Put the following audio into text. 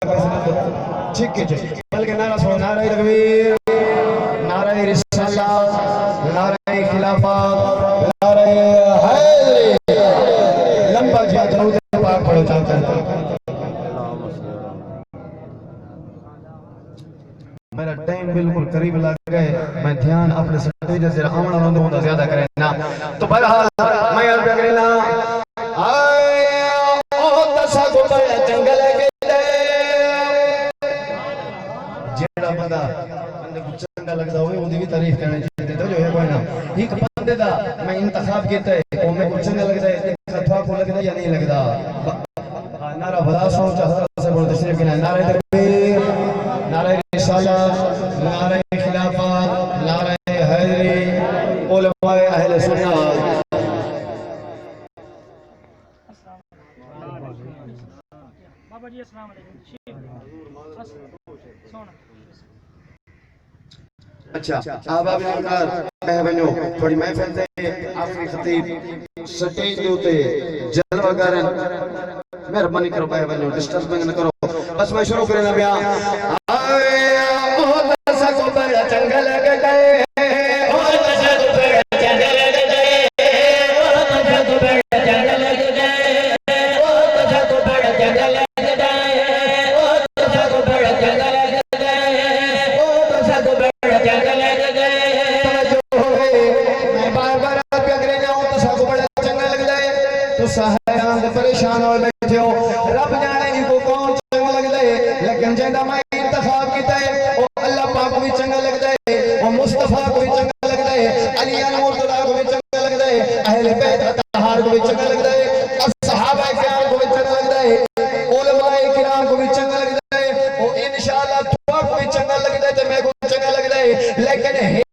ठीक है बल्कि नारा सुनो, नारा तकबीर, नारा रिसालत, नारा खिलाफत, नारा हैदरी। लंबा जिया दरूद पाक पढ़ो चाहता है। मेरा टाइम बिल्कुल करीब लग गए, मैं ध्यान अपने स्टेज से आमना रोंदा ज्यादा करे ना। तो बहरहाल मैं अर्ज करना आए ओ दसा को बड़ा जंगल के जेड़ा बंदा को चंगा लगदा होवे ओदी भी तारीफ करनी चाहिए। तो जो है कोई ना एक बंदे दा मैं इंतखाब कीता है, ओ मैं को चंगा लगदा है, खतवा को लगदा या नहीं लगदा। नारा बड़ा सोच हजरत से बोल तशरीफ के नारा तकबीर, नारा रिसालत, नारा खिलाफत, नारा हैदरी, उलमाए अहले सुन्नत। बाबा जी अस्सलाम वालेकुम। अच्छा आप कह बनो थोड़ी महफिल ते आखिरी खतीब स्टेज दे उते जलवा करन, मेहरबानी करो कह बनो, डिस्टर्ब न करो। बस मैं शुरू करना पिया आए ओ दसा को बड़ा जंगल के गए, ओ दसा को बड़ा जंगल के गए, ओ दसा को बड़ा जंगल के गए, ओ दसा को बड़ा जंगल के गए, ओ दसा को बड़ा जंगल के गए, ओ दसा को बड़ा जंगल के गए। जो है मैं बार-बार आप अगले जाऊं तो सब बड़ा जंगल लग जाए तो हैरान परेशान हो बैठे हो। रब जाने इनको कौन चंगा लगदा है, लेकिन जेंदा मैं